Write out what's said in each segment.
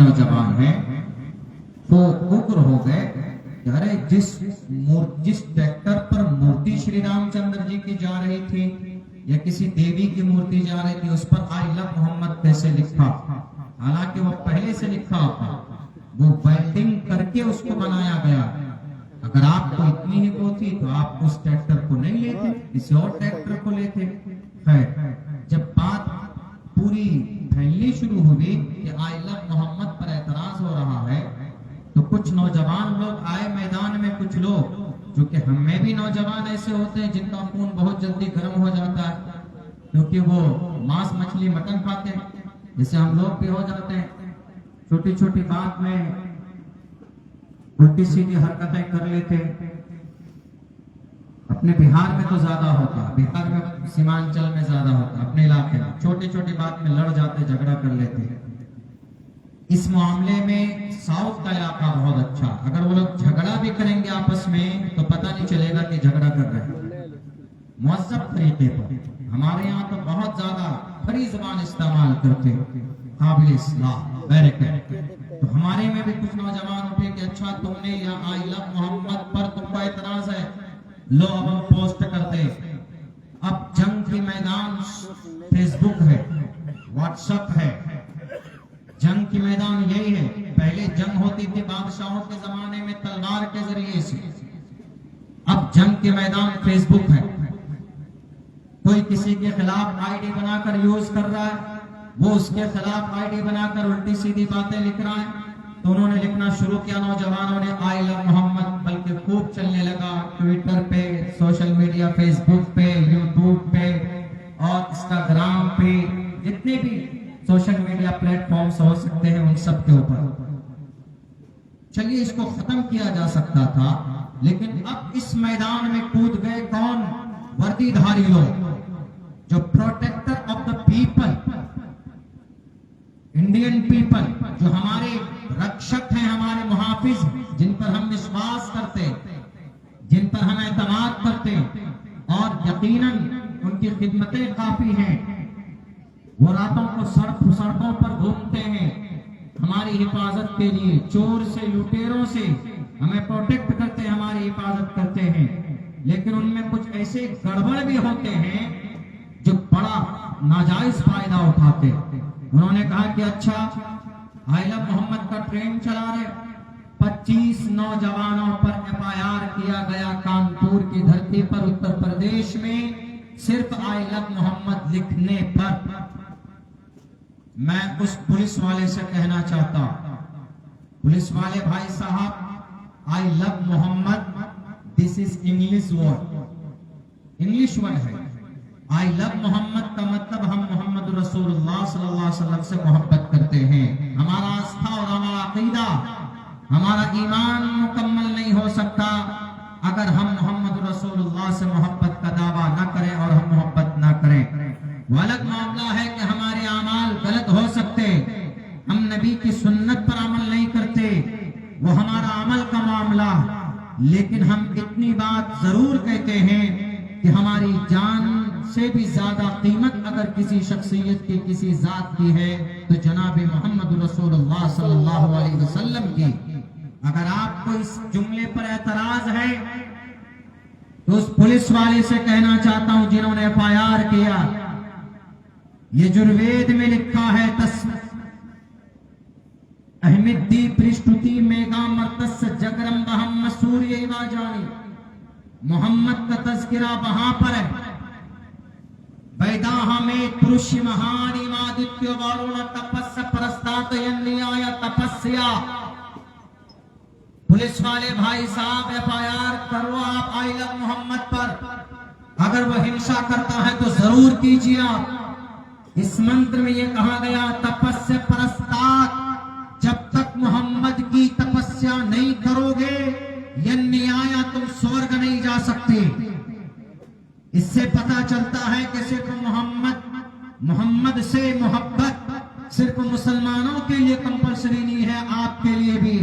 नौजवान हैं वो उग्र हो गए। अरे जिस ट्रैक्टर पर मूर्ति श्री रामचंद्र जी की जा रही थी या किसी देवी की मूर्ति जा रही थी उस पर आई लव मोहम्मद कैसे लिखा? हालांकि वो पहले से लिखा था, वो वेल्डिंग करके उसको बनाया गया। अगर आपको इतनी ही वो थी तो आप उस ट्रैक्टर को नहीं लेते, किसी और ट्रैक्टर को लेते। है जब बात पूरी फैलनी शुरू हुई कि आई लव मोहम्मद पर एतराज हो रहा है तो कुछ नौजवान लोग आए मैदान में। कुछ लोग जो कि हम में भी नौजवान ऐसे होते हैं जिनका खून बहुत जल्दी गर्म हो जाता है क्योंकि वो मांस मछली मटन खाते हैं, जैसे हम लोग भी हो जाते हैं। छोटी छोटी बात में उल्टी सीधी हरकतें कर लेते। अपने बिहार में तो ज्यादा होता, बिहार में सीमांचल में ज्यादा होता, अपने इलाके में छोटी छोटी बात में लड़ जाते, झगड़ा कर लेते। इस मामले में साउथ का इलाका बहुत अच्छा। अगर वो लोग झगड़ा भी करेंगे आपस में तो पता नहीं चलेगा कि झगड़ा कर रहे हैं, मुअज्जब तरीके पर। हमारे यहाँ तो बहुत ज्यादा खरी जुबान इस्तेमाल करते, काबिल इस्लाह बैरकत। तो हमारे में भी कुछ नौजवान उठे कि अच्छा तुमने यहाँ आई लव मोहम्मद पर तुमको एतराज है, लो अब हम पोस्ट करते। अब जंग की मैदान फेसबुक है, व्हाट्सएप है, जंग की मैदान यही है। पहले जंग होती थी बादशाहों के जमाने में तलवार के जरिए से, अब जंग के मैदान फेसबुक है। कोई किसी के खिलाफ आईडी बनाकर यूज कर रहा है, वो उसके खिलाफ आईडी बनाकर उल्टी सीधी बातें लिख रहा है। तो उन्होंने लिखना शुरू किया नौजवानों ने आई लव मोहम्मद, बल्कि खूब चलने लगा ट्विटर पे, सोशल मीडिया, फेसबुक पे, यूट्यूब पे और इंस्टाग्राम पे, जितने भी सोशल मीडिया प्लेटफॉर्म्स हो सकते हैं उन सब के ऊपर। चलिए इसको खत्म किया जा सकता था, लेकिन अब इस मैदान में कूद गए कौन? वर्दीधारी लोग जो protector of the people, Indian people, जो हमारे रक्षक हैं, हमारे मुहाफिज, जिन पर हम विश्वास करते, जिन पर हम एतमाद करते और यकीनन उनकी खिदमतें काफी हैं। वो रातों को सड़कों पर घूमते हैं हमारी हिफाजत के लिए, चोर से लुटेरों से हमें प्रोटेक्ट करते, हमारी हिफाजत करते हैं। लेकिन उनमें कुछ ऐसे गड़बड़ भी होते हैं जो बड़ा नाजायज फायदा उठाते। उन्होंने कहा कि अच्छा आई लव मोहम्मद का ट्रेन चला रहे, 25 नौजवानों पर एफआईआर किया गया कानपुर की धरती पर, उत्तर प्रदेश में, सिर्फ आई लव मोहम्मद लिखने पर। मैं उस पुलिस वाले से कहना चाहता हूं, पुलिस वाले भाई साहब, I love Mohammad this is English word, English word है। आई लव मोहम्मद का मतलब हम मोहम्मद रसूलुल्लाह सल्लल्लाहु अलैहि वसल्लम से मोहब्बत करते हैं। हमारा आस्था और हमारा अकीदा, हमारा ईमान मुकम्मल नहीं हो सकता अगर हम मोहम्मद रसूलुल्लाह से मोहब्बत का दावा न करें और हम मोहब्बत न करें। वो अलग मामला है कि हमारे अमाल गलत हो सकते, हम नबी की सुन्नत पर अमल नहीं करते, वो हमारा अमल का मामला। लेकिन हम इतनी बात जरूर कहते हैं कि हमारी जान से भी ज्यादा कीमत अगर किसी शख्सियत की, किसी जात की है तो जनाब मोहम्मद रसूलुल्लाह सल्लल्लाहु अलैहि वसल्लम की। अगर आपको इस जुमले पर एतराज है तो उस पुलिस वाले से कहना चाहता हूं जिन्होंने एफआईआर किया, यजुर्वेद में लिखा है अहमदी पृष्ठुति मेगा मर्तस जगरम बहम सूर्य जानी। मोहम्मद का तज़किरा वहां पर है, बैदाह में पुरुष महान इमादित्य वारुण तपस्य प्रस्तात यन्नियाय तपस्या। पुलिस वाले भाई साहब एफआईआर करो आप आई लव मोहम्मद पर। अगर वह हिंसा करता है तो जरूर कीजिए आप। इस मंत्र में यह कहा गया तपस्य प्रस्तात, जब तक मोहम्मद की तपस्या नहीं करोगे यन्नियाय तुम स्वर्ग नहीं जा सकते। इससे पता चलता है कि सिर्फ मोहम्मद से मोहब्बत सिर्फ मुसलमानों के लिए कंपल्सरी नहीं है, आपके लिए भी।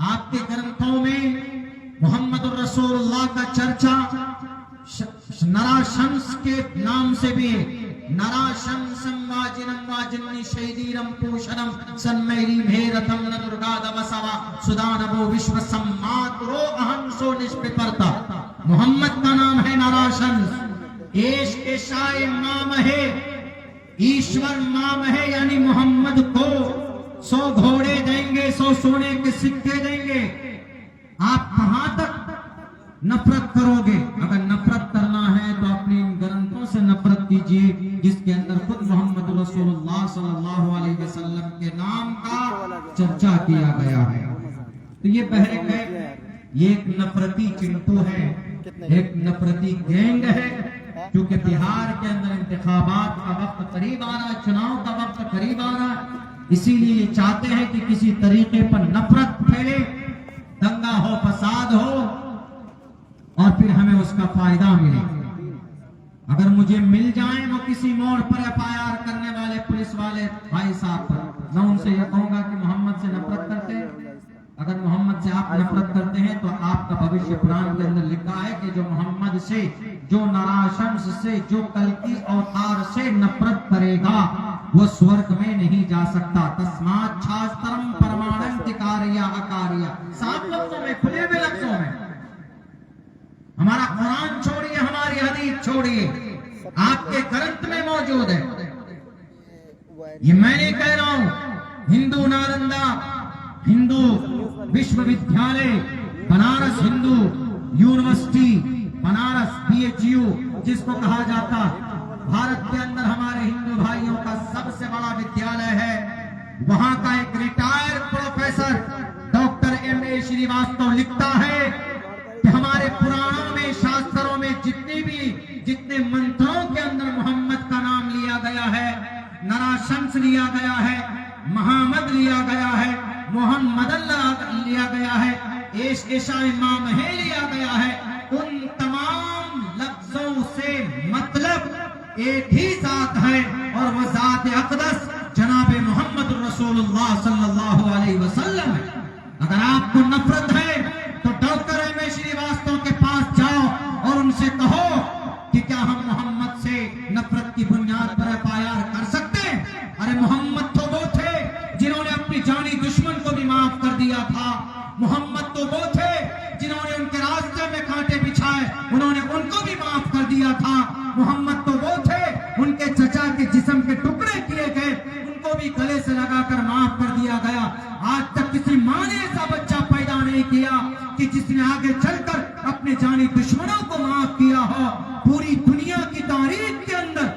आपके ग्रंथों में मोहम्मद रसूलुल्लाह का चर्चा नराशंस के नाम से भी नराशं संवाजिनं वाजिन्नि शैदीरं पूषणं सन्मैरी भेरथं न दुर्गादवसवा सुदानवो विश्व सम्मातरो अहंसो निष्पिपर्ता। मोहम्मद का नाम है नराशन, एश के शाय नाम है, ईश्वर नाम है, यानी मोहम्मद को 100 घोड़े देंगे, 100 सोने के सिक्के देंगे। आप कहां तक नफरत करोगे? अगर नफरत करना है तो अपने इन ग्रंथों से नफरत कीजिए जिसके अंदर खुद मोहम्मद रसूलुल्लाह सल्लल्लाहु अलैहि वसल्लम के नाम का चर्चा किया गया है। तो ये बहरे गए, ये एक नफरती चिंटू है, एक नफरती गैंग है, क्योंकि बिहार के अंदर इंतखाबात का वक्त करीब आ रहा है, चुनाव का वक्त करीब आ रहा है, इसीलिए ये चाहते हैं कि किसी तरीके पर नफरत फैले, दंगा हो, फसाद हो और फिर हमें उसका फायदा मिले। अगर मुझे मिल जाए वो किसी मोड़ पर FIR करने वाले पुलिस वाले भाई साहब पर, मैं उनसे यह कहूंगा कि मोहम्मद से नफरत करते हैं। अगर मोहम्मद से आप नफरत करते हैं तो आपका भविष्य कुरान के अंदर लिखा है कि जो मोहम्मद से, जो नराशंस से, जो कल की अवतार से नफरत करेगा वो स्वर्ग में नहीं जा सकता। तस्मात् शास्त्रम परमाणं तिकारिया अकारिया, साफ लफ्जों में, खुले हुए लफ्जों में। हमारा कुरान छोड़िए, हमारी हदीस छोड़िए, आपके ग्रंथ में मौजूद है। ये मैं नहीं कह रहा हूं, हिंदू नालंदा, हिंदू विश्वविद्यालय, बनारस हिंदू यूनिवर्सिटी, बनारस BHU जिसको कहा जाता, भारत के अंदर हमारे हिंदू भाइयों का सबसे बड़ा विद्यालय है, वहां का एक retired professor doctor M.A. Srivastava लिखता है कि हमारे पुराणों में, शास्त्रों में जितने मंत्रों के अंदर मोहम्मद का नाम लिया गया है, नराशंस लिया गया है, मोहम्मद लिया गया है, मोहम्मद लिया गया है, ऐशा इमाम है लिया गया है, उन तमाम लफ्जों से मतलब एक ही जात है और वह जात अक़दस जनाब मोहम्मद रसूलुल्लाह सल्लल्लाहु अलैहि वसल्लम है। अगर आपको नफरत है तो डॉक्टर M.A. श्रीवास्तव के पास जाओ और उनसे कहो कि क्या हम मोहम्मद से नफरत की बुनियाद पर FIR कर सकते हैं? अरे मोहम्मद तो वो थे जिन्होंने अपनी जानी दुश्मन को भी माफ कर दिया था। मोहम्मद तो वो थे जिन्होंने उनके रास्ते में कांटे बिछाए, उन्होंने उनको भी माफ कर दिया था। मोहम्मद तो वो थे, उनके चचा के जिस्म के टुकड़े किए गए, उनको भी गले से लगाकर माफ कर दिया गया। आज तक किसी माँ ने ऐसा बच्चा पैदा नहीं किया कि जिसने आगे चलकर अपने जानी दुश्मनों को माफ किया हो। पूरी दुनिया की तारीख के अंदर,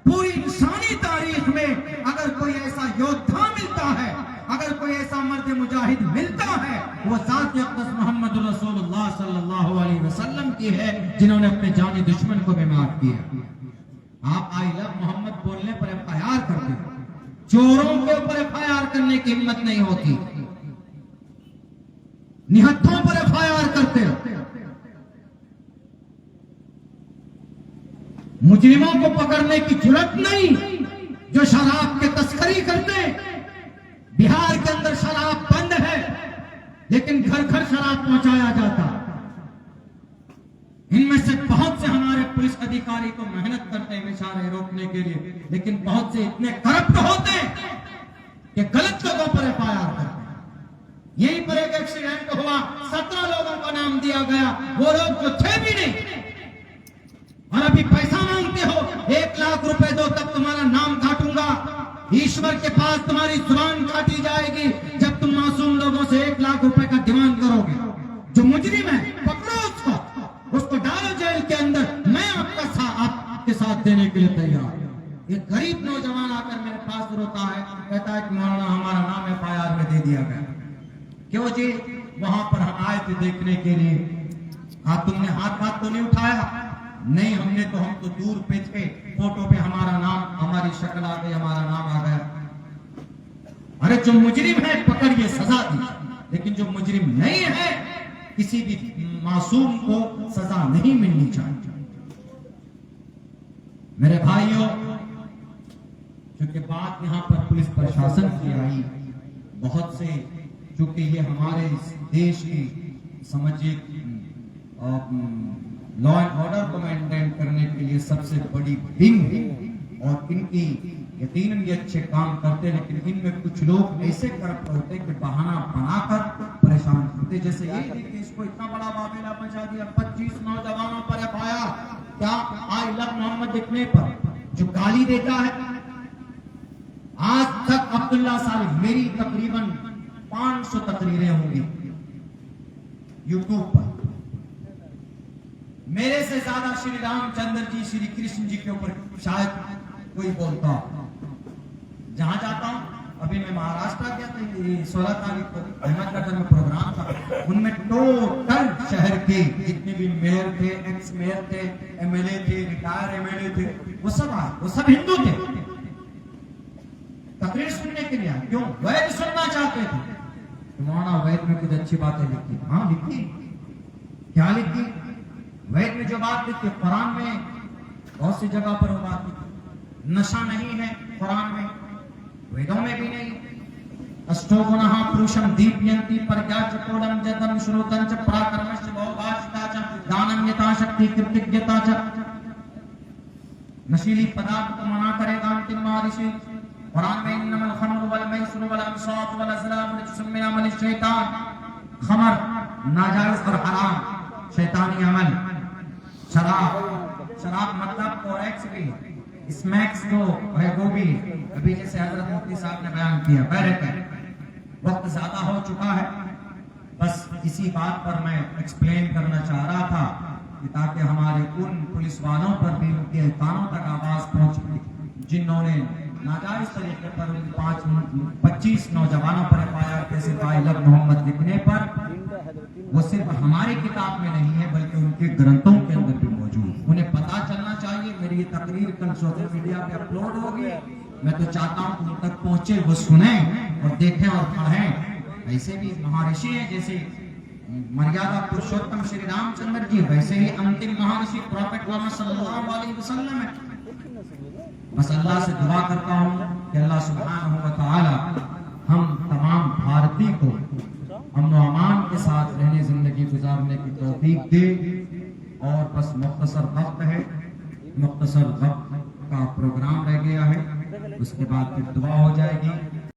पूरी इंसानी तारीख में अगर कोई ऐसा योद्धा मिलता है, अगर कोई ऐसा मर्द मुजाहिद मिलता है, वो जात अक़दस मोहम्मद रसूलुल्लाह सल्लल्लाहु अलैहि वसल्लम की है, जिन्होंने अपने जानी दुश्मन को भी माफ किया। आप आई लव मोहम्मद बोलने पर FIR करते हो, चोरों के ऊपर FIR करने की हिम्मत नहीं होती, निहत्थों पर FIR करते हो, मुजरिमों को पकड़ने की जुर्रत नहीं, जो शराब के तस्करी करते। बिहार के अंदर शराब बंद है लेकिन घर घर शराब पहुंचाया जाता। इनमें से बहुत से हमारे पुलिस अधिकारी तो मेहनत करते हैं इशारे रोकने के लिए, लेकिन बहुत से इतने करप्ट होते हैं कि गलत लोगों पर FIR करते हैं। यहीं पर एक एक्सीडेंट हुआ, 17 लोगों का नाम दिया गया, वो लोग तो थे भी नहीं, और अभी पैसा मांगते हो, 1 लाख रुपए दो तब तुम्हारा नाम काटूंगा। ईश्वर के पास तुम्हारी जुबान काटी जाएगी जब तुम मासूम लोगों से 1 लाख रुपए का डिमांड करोगे। जो मुजरिम है पकड़ो उसको डालो जेल के अंदर, मैं आपके साथ देने के लिए तैयार। एक गरीब नौजवान आकर मेरे पास रोता है, कहता है कि मौलाना हमारा नाम FIR में दे दिया गया। क्यों जी? वहां पर हम आए थे देखने के लिए। तुमने हाथ तो नहीं उठाया? नहीं, हम तो दूर पे थे, फोटो पे हमारा नाम, हमारी शक्ल आ गई, हमारा नाम आ गया। अरे जो मुजरिम है पकड़िए, सजा दीजिए, लेकिन जो मुजरिम नहीं है, किसी भी मासूम को सजा नहीं मिलनी चाहिए। मेरे भाइयों, क्योंकि बात यहाँ पर पुलिस प्रशासन की आई, बहुत से, चूंकि ये हमारे देश की समझिए लॉ एंड ऑर्डर को मेंटेन करने के लिए सबसे बड़ी विंग और इनकी यकीनन ये अच्छे काम करते, लेकिन इनमें कुछ लोग ऐसे करप्ट होते कि बहाना बनाकर परेशान करते। जैसे ये देखिए, इसको इतना बड़ा बाबेला मचा दिया, 25 नौजवानों पर एफआईआर, क्या आई लव मोहम्मद लिखने पर, जो गाली देता है। आज तक अब्दुल्ला सालिह, मेरी तकरीबन 500 तकरीरें होंगी यूट्यूब पर, मेरे से ज्यादा श्री रामचंद्र जी, श्री कृष्ण जी के ऊपर शायद कोई बोलता। जहां जाता हूं, अभी मैं महाराष्ट्र गया था, 16 तारीख को अहमदनगर में प्रोग्राम था, उनमें टोटल शहर के जितने भी मेयर थे, एक्स मेयर थे, एमएलए थे, रिटायर एमएलए थे, वो सब आए, वो सब हिंदू थे, तकरीर सुनने के लिए आए। क्यों? वैद सुनना चाहते थे। तुम्हारा वैद में कुछ अच्छी बातें लिखी, हाँ लिखी, क्या लिखी? वैद में जो बात लिखी, कुरान में बहुत सी जगह पर वो बात लिखी। नशा नहीं है कुरान में, वेदों में भी नहीं। अष्टोगुणः पुरुषं दीप्यन्ति प्रज्ञाचकोलम जदम श्रोतं च पराक्रमश्च बहुभाषिता च दानं यथाशक्ति कृतज्ञता च। नशीली पदार्थ को मना करेगा अंतिम महर्षि कुरान में, इन्नमल खमर वल मैसर वल अंसाब वल अज़लाम रिज्सुम मिन अमल शैतान। खमर नाजायज और हराम, शैतानी अमल। शराब मतलब कोरेक्स भी, स्मैक्स जो है वो भी। अभी जैसे हजरत मुफ्ती साहब ने बयान किया, वक्त ज्यादा हो चुका है, बस इसी बात पर मैं एक्सप्लेन करना चाह रहा था कि ताकि हमारे उन पुलिस वालों पर भी उनके कानों तक आवाज पहुंचे जिन्होंने नाजायज तरीके पर 25 नौजवानों पर एफआईआर कैसे आई लव मोहम्मद लिखने पर, वो सिर्फ हमारी किताब में नहीं है बल्कि उनके ग्रंथों के अंदर भी मौजूद। उन्हें पता चलना चाहिए। मेरी ये तकरीर कल सोशल मीडिया पे अपलोड होगी, मैं तो चाहता हूँ कि उन तक पहुंचे, वो सुने और देखें और पढ़ें। ऐसे भी महर्षि हैं, जैसे मर्यादा पुरुषोत्तम श्री रामचंद्र जी, वैसे ही अंतिम महर्षि प्रॉफेट मोहम्मद सल्लल्लाहु अलैहि वसल्लम है। बस अल्लाह से दुआ करता हूँ कि अल्लाह सुब्हानहू व तआला हम तमाम भारतीय को अमन व अमान के साथ रहने, जिंदगी गुजारने की तौफीक दे। और बस मुख्तसर वक्त है, मुख्तसर वक्त का प्रोग्राम रह गया है, उसके बाद फिर दुआ हो जाएगी।